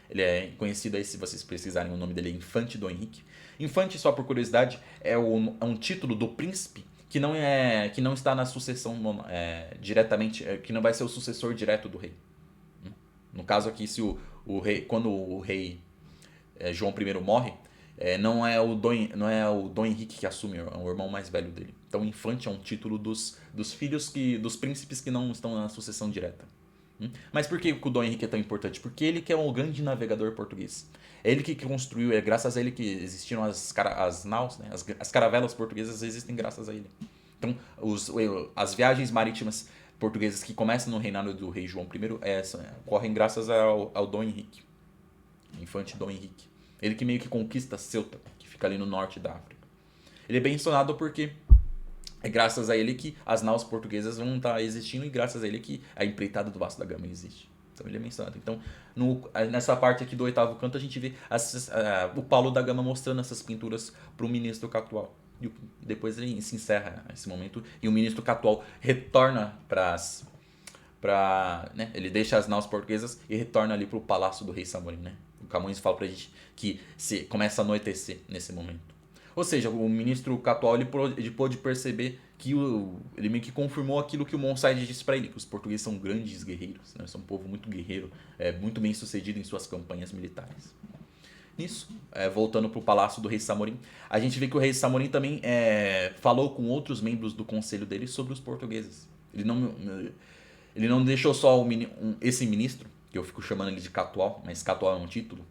ele é conhecido aí, se vocês pesquisarem o nome dele, é Infante Dom Henrique. Infante, só por curiosidade, é um título do príncipe que não está na sucessão diretamente, que não vai ser o sucessor direto do rei. No caso aqui, se quando o rei João I morre, não é o Dom Henrique que assume, é o irmão mais velho dele. Então, infante é um título dos filhos dos príncipes que não estão na sucessão direta. Mas por que o Dom Henrique é tão importante? Porque ele que é um grande navegador português. É ele que construiu, é graças a ele que existiram as naus, né? As caravelas portuguesas existem graças a ele. Então, as viagens marítimas portuguesas que começam no reinado do rei João I ocorrem graças ao Dom Henrique. Infante Dom Henrique. Ele que meio que conquista Ceuta, que fica ali no norte da África. Ele é bem mencionado porque é graças a ele que as naus portuguesas vão estar existindo e graças a ele que a empreitada do Vasco da Gama existe. Então ele é mencionado. Então, nessa parte aqui do oitavo canto, a gente vê o Paulo da Gama mostrando essas pinturas para o ministro Catual. E depois ele se encerra esse momento e o ministro Catual retorna né, ele deixa as naus portuguesas e retorna ali para o palácio do rei Samorim, né? O Camões fala pra gente que começa a anoitecer nesse momento. Ou seja, o ministro Catual ele pôde perceber que ele meio que confirmou aquilo que o Monside disse para ele, que os portugueses são grandes guerreiros, né? São um povo muito guerreiro, muito bem sucedido em suas campanhas militares. Nisso, voltando para o palácio do rei Samorim, a gente vê que o rei Samorim também falou com outros membros do conselho dele sobre os portugueses. Ele não deixou só esse ministro, que eu fico chamando ele de Catual, mas Catual é um título.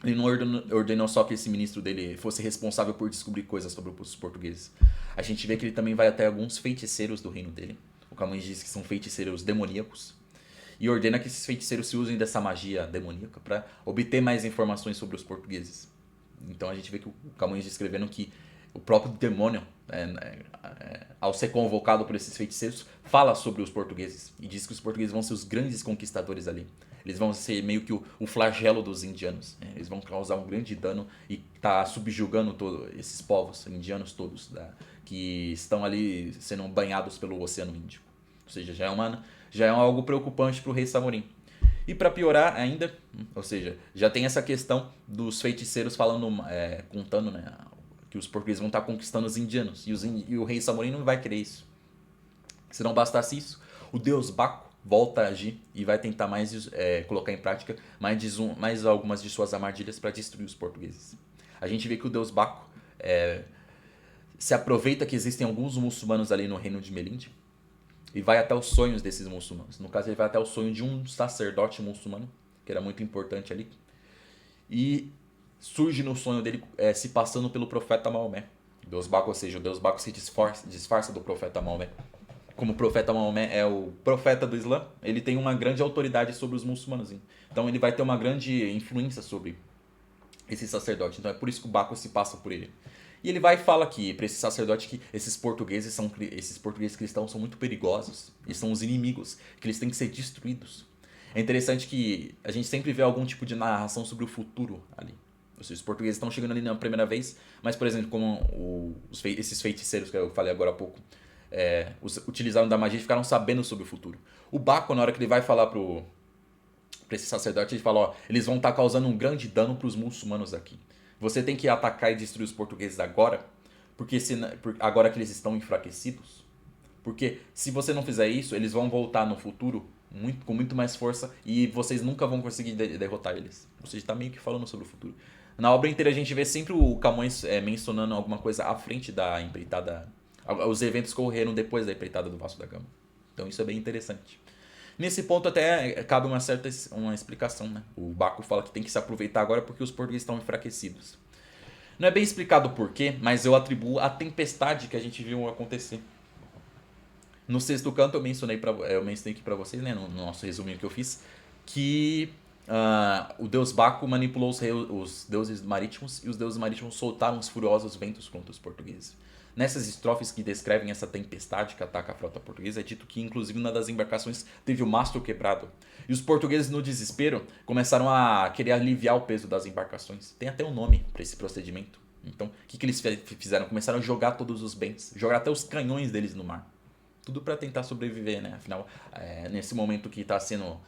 Ele não ordenou só que esse ministro dele fosse responsável por descobrir coisas sobre os portugueses. A gente vê que ele também vai até alguns feiticeiros do reino dele. O Camões diz que são feiticeiros demoníacos. E ordena que esses feiticeiros se usem dessa magia demoníaca para obter mais informações sobre os portugueses. Então a gente vê que o Camões descrevendo que o próprio demônio, ao ser convocado por esses feiticeiros, fala sobre os portugueses. E diz que os portugueses vão ser os grandes conquistadores ali. Eles vão ser meio que o flagelo dos indianos. Eles vão causar um grande dano e tá subjugando esses povos indianos todos, que estão ali sendo banhados pelo Oceano Índico. Ou seja, já é algo preocupante para o rei Samorim. E para piorar ainda, ou seja, já tem essa questão dos feiticeiros contando, né, que os portugueses vão estar conquistando os indianos. E o rei Samorim não vai querer isso. Se não bastasse isso, o deus Baco volta a agir e vai tentar colocar em prática mais algumas de suas armadilhas para destruir os portugueses. A gente vê que o deus Baco se aproveita que existem alguns muçulmanos ali no reino de Melinde e vai até os sonhos desses muçulmanos. No caso, ele vai até o sonho de um sacerdote muçulmano, que era muito importante ali, e surge no sonho dele se passando pelo profeta Maomé. Deus Baco, ou seja, o Deus Baco se disfarça do profeta Maomé. como o profeta Maomé é o profeta do Islã, ele tem uma grande autoridade sobre os muçulmanos. Então ele vai ter uma grande influência sobre esse sacerdote. Então é por isso que o Baco se passa por ele. E ele vai e fala que para esse sacerdote que esses portugueses cristãos são muito perigosos, eles são os inimigos, que eles têm que ser destruídos. É interessante que a gente sempre vê algum tipo de narração sobre o futuro ali. Os portugueses estão chegando ali na primeira vez, mas, por exemplo, como esses feiticeiros que eu falei agora há pouco utilizaram da magia e ficaram sabendo sobre o futuro. O Baco, na hora que ele vai falar pra esse sacerdote, ele fala, ó, eles vão estar causando um grande dano para os muçulmanos aqui. Você tem que atacar e destruir os portugueses agora, agora que eles estão enfraquecidos. Porque se você não fizer isso, eles vão voltar no futuro com muito mais força e vocês nunca vão conseguir derrotar eles. Ou seja, está meio que falando sobre o futuro. Na obra inteira a gente vê sempre o Camões mencionando alguma coisa à frente da empreitada, os eventos que ocorreram depois da empreitada do Vasco da Gama. Então isso é bem interessante. Nesse ponto até cabe uma explicação, né? O Baco fala que tem que se aproveitar agora porque os portugueses estão enfraquecidos. Não é bem explicado o porquê, mas eu atribuo a tempestade que a gente viu acontecer. No sexto canto eu mencionei aqui pra vocês, né, no nosso resuminho que eu fiz, que o deus Baco manipulou os deuses marítimos e os deuses marítimos soltaram os furiosos ventos contra os portugueses. Nessas estrofes que descrevem essa tempestade que ataca a frota portuguesa, é dito que inclusive uma das embarcações teve o mastro quebrado. E os portugueses, no desespero, começaram a querer aliviar o peso das embarcações. Tem até um nome para esse procedimento. Então, o que eles fizeram? Começaram a jogar todos os bens, jogar até os canhões deles no mar. Tudo para tentar sobreviver, né? Afinal, nesse momento que está sendo...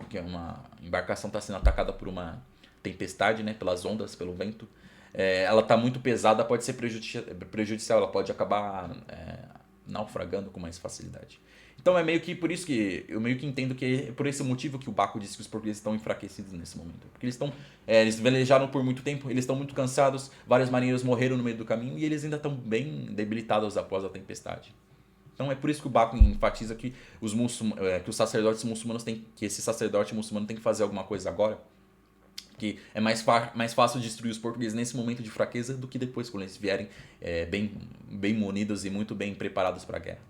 que uma embarcação está sendo atacada por uma tempestade, né? Pelas ondas, pelo vento. Ela está muito pesada, pode ser prejudicial. Ela pode acabar naufragando com mais facilidade. Então é meio que por isso que eu meio que entendo que é por esse motivo que o Baco disse que os portugueses estão enfraquecidos nesse momento. Porque eles velejaram por muito tempo, eles estão muito cansados, vários marinheiros morreram no meio do caminho e eles ainda estão bem debilitados após a tempestade. Então é por isso que o Baco enfatiza que os sacerdotes muçulmanos que esse sacerdote muçulmano tem que fazer alguma coisa agora, que é mais fácil destruir os portugueses nesse momento de fraqueza do que depois, quando eles vierem bem munidos e muito bem preparados para a guerra.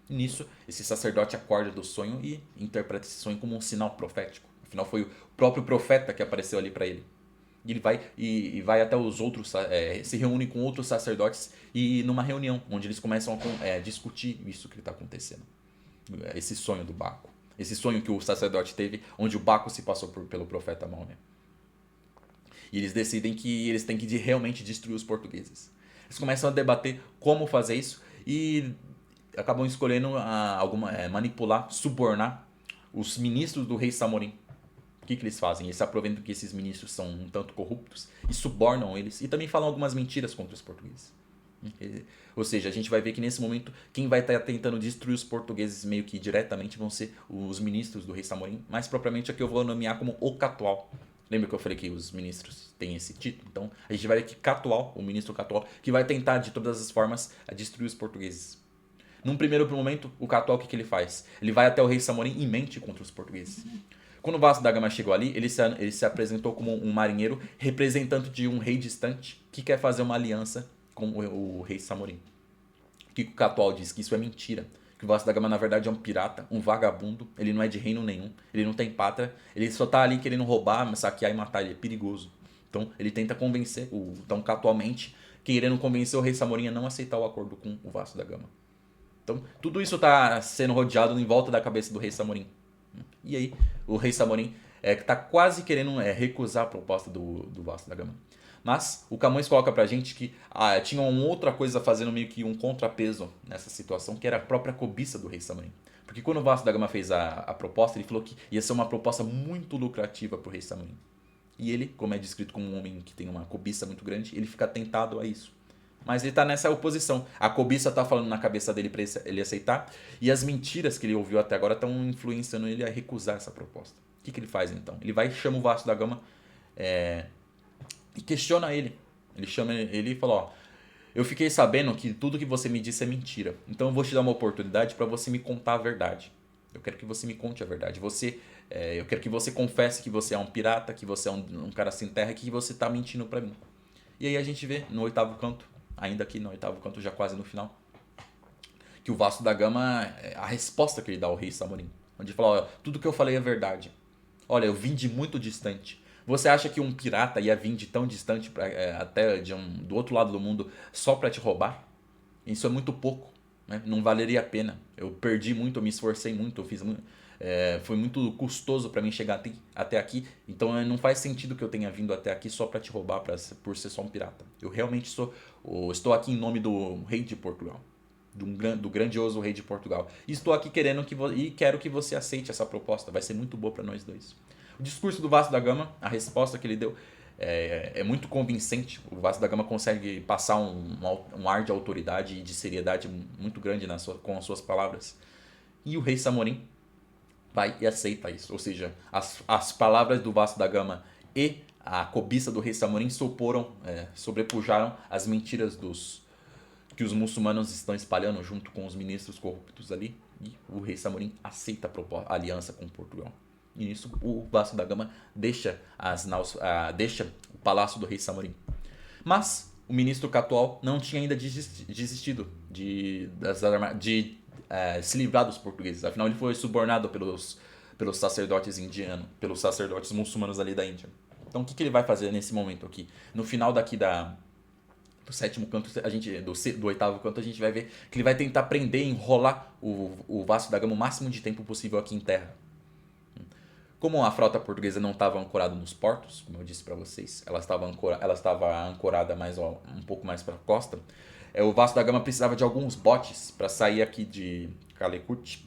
E nisso, esse sacerdote acorda do sonho e interpreta esse sonho como um sinal profético. Afinal, foi o próprio profeta que apareceu ali para ele. E ele vai até os outros, se reúne com outros sacerdotes e numa reunião, onde eles começam a discutir isso que está acontecendo. Esse sonho do Baco. Esse sonho que o sacerdote teve, onde o Baco se passou pelo profeta Maomé. E eles decidem que eles têm que realmente destruir os portugueses. Eles começam a debater como fazer isso e acabam escolhendo manipular, subornar os ministros do rei Samorim. O que eles fazem? Eles se aproveitam que esses ministros são um tanto corruptos e subornam eles e também falam algumas mentiras contra os portugueses. Ou seja, a gente vai ver que nesse momento quem vai estar tentando destruir os portugueses meio que diretamente vão ser os ministros do rei Samorim, mais propriamente aqui eu vou nomear como o Catual. Lembra que eu falei que os ministros têm esse título? Então a gente vai ver que Catual, o ministro Catual, que vai tentar de todas as formas destruir os portugueses. Num primeiro momento, o Catual o que ele faz? Ele vai até o rei Samorim e mente contra os portugueses. Quando o Vasco da Gama chegou ali, ele se apresentou como um marinheiro representante de um rei distante que quer fazer uma aliança com o rei Samorim. O que o Catual diz? Que isso é mentira. Que o Vasco da Gama na verdade é um pirata, um vagabundo, ele não é de reino nenhum, ele não tem pátria, ele só tá ali querendo roubar, saquear e matar, ele é perigoso. Então ele tenta convencer, Catualmente, querendo convencer o rei Samorim a não aceitar o acordo com o Vasco da Gama. Então tudo isso está sendo rodeado em volta da cabeça do rei Samorim. E aí, o rei Samorim está quase querendo recusar a proposta do Vasco da Gama. Mas o Camões coloca pra gente que tinha uma outra coisa fazendo meio que um contrapeso nessa situação, que era a própria cobiça do rei Samorim. Porque quando o Vasco da Gama fez a proposta, ele falou que ia ser uma proposta muito lucrativa pro rei Samorim. E ele, como é descrito como um homem que tem uma cobiça muito grande, ele fica tentado a isso. Mas ele tá nessa oposição. A cobiça tá falando na cabeça dele pra ele aceitar. E as mentiras que ele ouviu até agora estão influenciando ele a recusar essa proposta. O que ele faz então? Ele vai e chama o Vasco da Gama e questiona ele. Ele chama ele e fala, ó, eu fiquei sabendo que tudo que você me disse é mentira. Então eu vou te dar uma oportunidade para você me contar a verdade. Eu quero que você me conte a verdade. Eu quero que você confesse que você é um pirata, que você é um cara sem terra, que você tá mentindo para mim. E aí a gente vê no oitavo canto, ainda aqui no oitavo canto, já quase no final, que o Vasco da Gama, a resposta que ele dá ao rei Samorim, onde ele fala, olha, tudo que eu falei é verdade. Olha, eu vim de muito distante. Você acha que um pirata ia vir de tão distante até do outro lado do mundo só pra te roubar? Isso é muito pouco, né? Não valeria a pena. Eu perdi muito, eu me esforcei muito, eu fiz muito, foi muito custoso pra mim chegar até aqui. Então não faz sentido que eu tenha vindo até aqui só pra te roubar, por ser só um pirata. Eu realmente estou aqui em nome do rei de Portugal. Do grandioso rei de Portugal. E estou aqui e quero que você aceite essa proposta. Vai ser muito boa para nós dois. O discurso do Vasco da Gama, a resposta que ele deu é muito convincente. O Vasco da Gama consegue passar um ar de autoridade e de seriedade muito grande com as suas palavras. E o rei Samorim vai e aceita isso. Ou seja, as palavras do Vasco da Gama e a cobiça do rei Samorim sobrepujaram as mentiras que os muçulmanos estão espalhando junto com os ministros corruptos ali, e o rei Samorim aceita a aliança com Portugal. E nisso o Vasco da Gama deixa o palácio do rei Samorim. Mas o ministro Catual não tinha ainda desistido de se livrar dos portugueses. Afinal, ele foi subornado pelos sacerdotes pelos sacerdotes muçulmanos ali da Índia. Então o que ele vai fazer nesse momento aqui? No final do sétimo canto, do oitavo canto, a gente vai ver que ele vai tentar prender e enrolar o Vasco da Gama o máximo de tempo possível aqui em terra. Como a frota portuguesa não estava ancorada nos portos, como eu disse para vocês, ela estava ancorada um pouco mais para a costa, o Vasco da Gama precisava de alguns botes para sair aqui de Calicut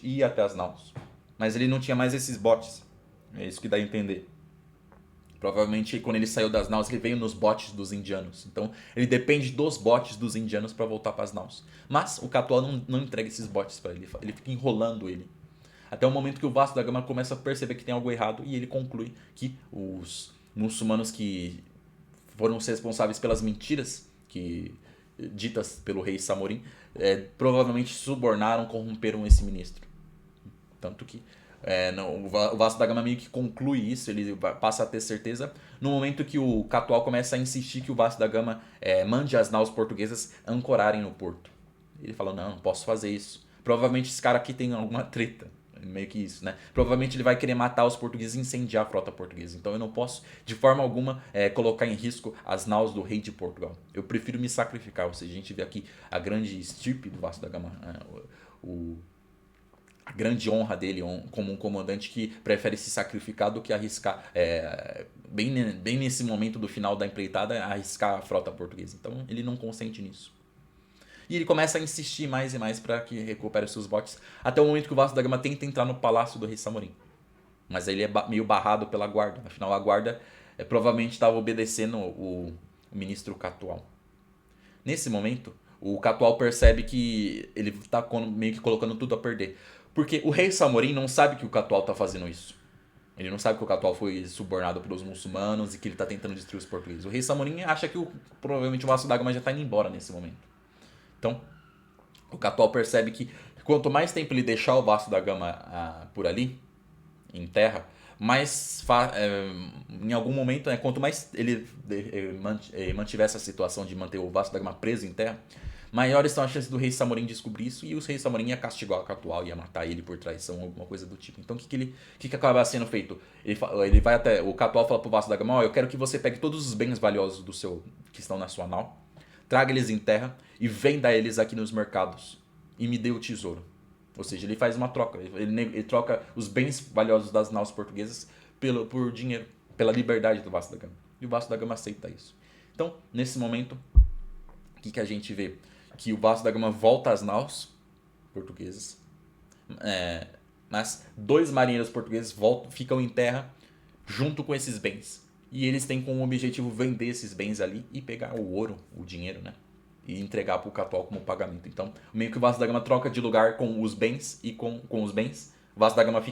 e ir até as naus. Mas ele não tinha mais esses botes. É isso que dá a entender. Provavelmente quando ele saiu das naus ele veio nos botes dos indianos. Então ele depende dos botes dos indianos para voltar para as naus. Mas o Catual não entrega esses botes para ele. Ele fica enrolando ele. Até o momento que o Vasco da Gama começa a perceber que tem algo errado e ele conclui que os muçulmanos que foram os responsáveis pelas mentiras ditas pelo rei Samorim provavelmente subornaram, corromperam esse ministro. Tanto que o Vasco da Gama meio que conclui isso, ele passa a ter certeza no momento que o Catual começa a insistir que o Vasco da Gama mande as naus portuguesas ancorarem no porto. Ele fala, não posso fazer isso. Provavelmente esse cara aqui tem alguma treta, meio que isso, né? Provavelmente ele vai querer matar os portugueses e incendiar a frota portuguesa. Então eu não posso, de forma alguma, colocar em risco as naus do rei de Portugal. Eu prefiro me sacrificar. Ou seja, a gente vê aqui a grande estirpe do Vasco da Gama, a grande honra dele como um comandante que prefere se sacrificar do que arriscar, bem nesse momento do final da empreitada, arriscar a frota portuguesa. Então ele não consente nisso. E ele começa a insistir mais e mais para que recupere seus botes, até o momento que o Vasco da Gama tenta entrar no palácio do rei Samorim. Mas ele é meio barrado pela guarda. Afinal, a guarda provavelmente estava obedecendo o ministro Catual. Nesse momento, o Catual percebe que ele está meio que colocando tudo a perder. Porque o rei Samorim não sabe que o Catual está fazendo isso. Ele não sabe que o Catual foi subornado pelos muçulmanos e que ele está tentando destruir os portugueses. O rei Samorim acha que provavelmente o Vasco da Gama já está indo embora nesse momento. Então, o Catual percebe que quanto mais tempo ele deixar o Vasco da Gama por ali, em terra, mais em algum momento, quanto mais ele mantiver essa situação de manter o Vasco da Gama preso em terra, maiores são as chances do rei Samorim descobrir isso, e o rei Samorim ia castigar o Catual, ia matar ele por traição, alguma coisa do tipo. Então o que acaba sendo feito? Ele vai até o Catual, fala pro Vasco da Gama, eu quero que você pegue todos os bens valiosos que estão na sua nau, traga eles em terra e venda eles aqui nos mercados e me dê o tesouro. Ou seja, ele faz uma troca, ele troca os bens valiosos das naus portuguesas por dinheiro, pela liberdade do Vasco da Gama. E o Vasco da Gama aceita isso. Então, nesse momento, o que a gente vê? Que o Vasco da Gama volta às naus portuguesas, mas 2 marinheiros portugueses ficam em terra junto com esses bens. E eles têm como objetivo vender esses bens ali e pegar o ouro, o dinheiro, né? E entregar para o Catual como pagamento. Então, meio que o Vasco da Gama troca de lugar com os bens e com os bens. O Vasco da Gama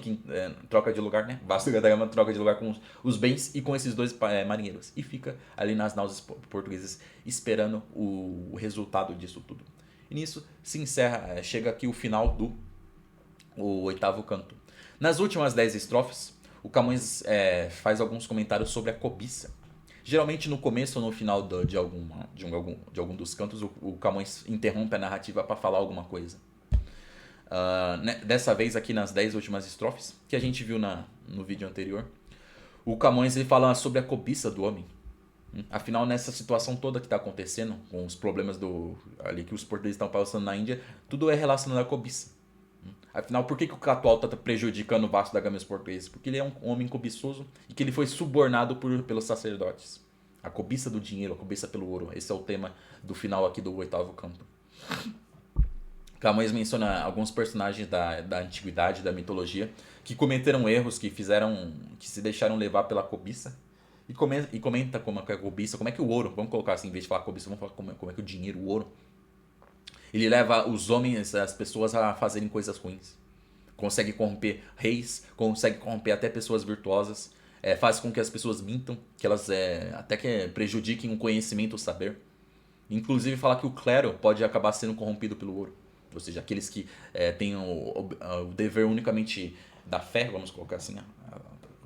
troca de lugar, né? O Vasco da Gama troca de lugar com os bens e com esses 2 marinheiros. E fica ali nas naus portuguesas esperando o resultado disso tudo. E nisso se encerra, chega aqui o final do oitavo canto. Nas últimas 10 estrofes, o Camões faz alguns comentários sobre a cobiça. Geralmente no começo ou no final de algum dos cantos, o Camões interrompe a narrativa para falar alguma coisa. Dessa vez aqui nas 10 últimas estrofes, que a gente viu no vídeo anterior, o Camões ele fala sobre a cobiça do homem. Afinal, nessa situação toda que está acontecendo, com os problemas ali que os portugueses estão passando na Índia, tudo é relacionado à cobiça. Afinal, por que o Catual está prejudicando o Vasco da Gama e os portugueses? Porque ele é um homem cobiçoso e que ele foi subornado pelos sacerdotes. A cobiça do dinheiro, a cobiça pelo ouro. Esse é o tema do final aqui do 8º canto. Camões menciona alguns personagens da antiguidade, da mitologia, que cometeram erros, que se deixaram levar pela cobiça. E comenta como é que a cobiça, como é que o ouro, vamos colocar assim, em vez de falar cobiça, vamos falar como é que o dinheiro, o ouro, ele leva os homens, as pessoas a fazerem coisas ruins. Consegue corromper reis, consegue corromper até pessoas virtuosas, faz com que as pessoas mintam, que elas até que prejudiquem o conhecimento, o saber. Inclusive fala que o clero pode acabar sendo corrompido pelo ouro. Ou seja, aqueles que têm o dever unicamente da fé, vamos colocar assim, a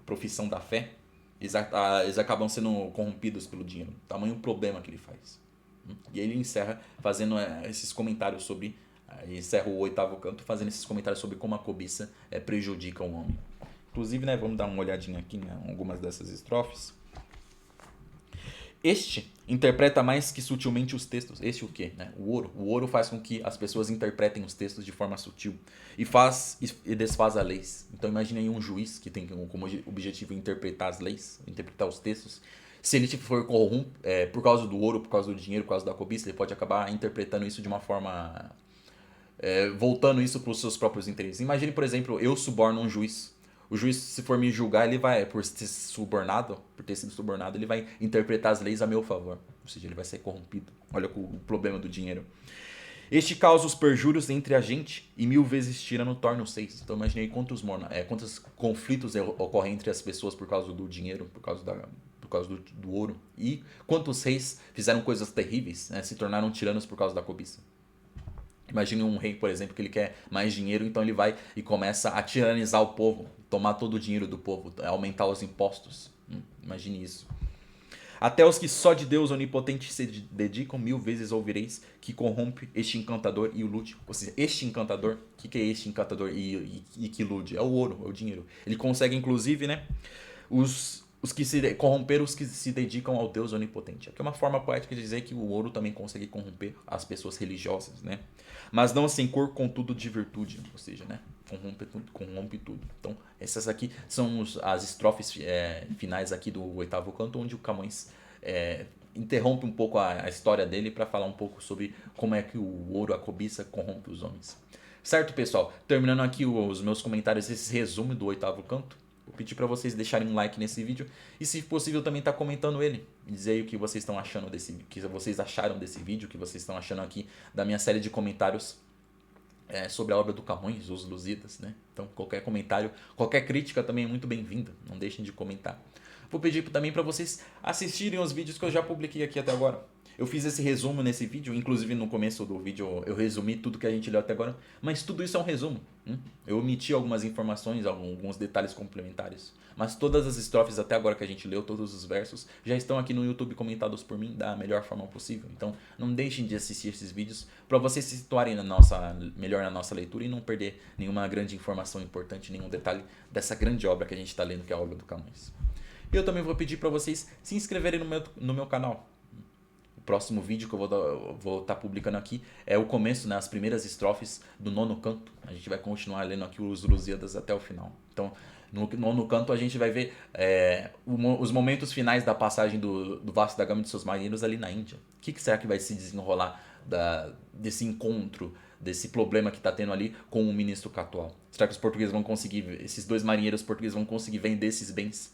profissão da fé, eles acabam sendo corrompidos pelo dinheiro. Tamanho problema que ele faz. E aí ele encerra fazendo esses comentários sobre... encerra o 8º canto fazendo esses comentários sobre como a cobiça prejudica o homem. Inclusive, né, vamos dar uma olhadinha aqui em algumas dessas estrofes. Este interpreta mais que sutilmente os textos. Este o quê? Né? O ouro. O ouro faz com que as pessoas interpretem os textos de forma sutil. E desfaz as leis. Então imagine aí um juiz que tem como objetivo interpretar as leis, interpretar os textos. Se ele for por causa do ouro, por causa do dinheiro, por causa da cobiça, ele pode acabar interpretando isso de uma forma... voltando isso para os seus próprios interesses. Imagine, por exemplo, eu suborno um juiz. O juiz, se for me julgar, ele vai, por ter sido subornado, ele vai interpretar as leis a meu favor. Ou seja, ele vai ser corrompido. Olha o problema do dinheiro. Este causa os perjúrios entre a gente e 1000 vezes tira no torno 6. Então imaginei quantos conflitos ocorrem entre as pessoas por causa do dinheiro, por causa do ouro. E quantos reis fizeram coisas terríveis, né, se tornaram tiranos por causa da cobiça. Imagine um rei, por exemplo, que ele quer mais dinheiro, então ele vai e começa a tiranizar o povo, tomar todo o dinheiro do povo, aumentar os impostos. Imagine isso. Até os que só de Deus onipotente se dedicam, 1000 vezes ouvireis que corrompe este encantador e o lude. Ou seja, este encantador, o que é este encantador e que ilude? É o ouro, é o dinheiro. Ele consegue, inclusive, né, corromper os que se dedicam ao Deus onipotente. Aqui é uma forma poética de dizer que o ouro também consegue corromper as pessoas religiosas, né? Mas não sem cor, contudo, de virtude. Ou seja, né, corrompe tudo. Então, essas aqui são as estrofes finais aqui do 8º canto, onde o Camões interrompe um pouco a história dele para falar um pouco sobre como é que o ouro, a cobiça, corrompe os homens. Certo, pessoal? Terminando aqui os meus comentários, esse resumo do 8º canto. Vou pedir para vocês deixarem um like nesse vídeo e, se possível, também tá comentando ele. Dizer aí o que vocês estão achando o que vocês acharam desse vídeo, o que vocês estão achando aqui da minha série de comentários sobre a obra do Camões, Os Lusíadas, né? Então, qualquer comentário, qualquer crítica também é muito bem-vinda. Não deixem de comentar. Vou pedir também para vocês assistirem os vídeos que eu já publiquei aqui até agora. Eu fiz esse resumo nesse vídeo, inclusive no começo do vídeo eu resumi tudo que a gente leu até agora, mas tudo isso é um resumo. Eu omiti algumas informações, alguns detalhes complementares, mas todas as estrofes até agora que a gente leu, todos os versos, já estão aqui no YouTube comentados por mim da melhor forma possível. Então não deixem de assistir esses vídeos para vocês se situarem melhor na nossa leitura e não perder nenhuma grande informação importante, nenhum detalhe dessa grande obra que a gente está lendo, que é a obra do Camões. E eu também vou pedir para vocês se inscreverem no meu canal. O próximo vídeo que eu vou estar publicando aqui é o começo, né, as primeiras estrofes do 9º canto. A gente vai continuar lendo aqui os Lusíadas até o final. Então, no 9º canto a gente vai ver os momentos finais da passagem do Vasco da Gama e de seus marinheiros ali na Índia. O que será que vai se desenrolar desse encontro, desse problema que está tendo ali com o ministro Catual? Será que os portugueses vão conseguir, esses dois marinheiros portugueses vão conseguir vender esses bens,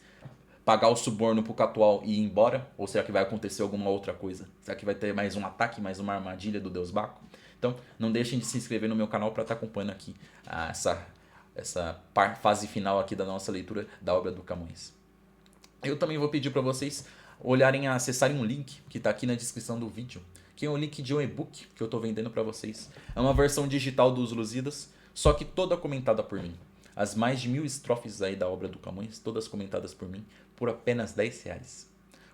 pagar o suborno pro Catual e ir embora? Ou será que vai acontecer alguma outra coisa? Será que vai ter mais um ataque, mais uma armadilha do Deus Baco? Então, não deixem de se inscrever no meu canal para estar acompanhando aqui essa fase final aqui da nossa leitura da obra do Camões. Eu também vou pedir para vocês acessarem um link que está aqui na descrição do vídeo, que é um link de um e-book que eu estou vendendo para vocês. É uma versão digital dos Lusíadas, só que toda comentada por mim. As mais de 1000 estrofes aí da obra do Camões, todas comentadas por mim, por apenas R$10.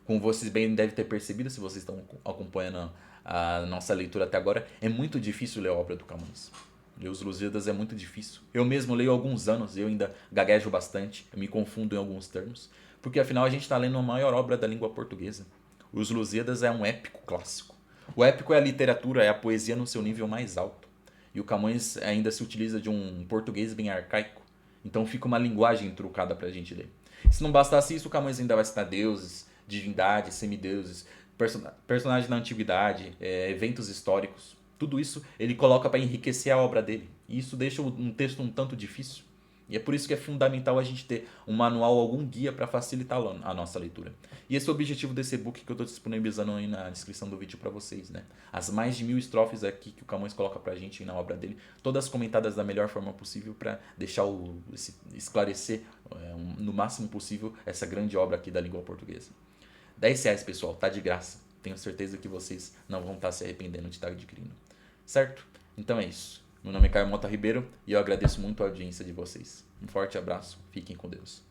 Como vocês bem devem ter percebido, se vocês estão acompanhando a nossa leitura até agora, é muito difícil ler a obra do Camões. Ler os Lusíadas é muito difícil. Eu mesmo leio há alguns anos, eu ainda gaguejo bastante, eu me confundo em alguns termos, porque afinal a gente está lendo a maior obra da língua portuguesa. Os Lusíadas é um épico clássico. O épico é a literatura, é a poesia no seu nível mais alto. E o Camões ainda se utiliza de um português bem arcaico, então fica uma linguagem truncada pra gente ler. Se não bastasse isso, o Camões ainda vai citar deuses, divindades, semideuses, personagens da antiguidade, eventos históricos. Tudo isso ele coloca para enriquecer a obra dele. E isso deixa um texto um tanto difícil. E é por isso que é fundamental a gente ter um manual, algum guia para facilitar a nossa leitura. E esse é o objetivo desse e-book que eu estou disponibilizando aí na descrição do vídeo para vocês, né? As mais de 1000 estrofes aqui que o Camões coloca pra gente na obra dele, todas comentadas da melhor forma possível para deixar esclarecer no máximo possível essa grande obra aqui da língua portuguesa. R$ 10, pessoal, tá de graça. Tenho certeza que vocês não vão estar se arrependendo de estar adquirindo. Certo? Então é isso. Meu nome é Caio Mota Ribeiro e eu agradeço muito a audiência de vocês. Um forte abraço, fiquem com Deus.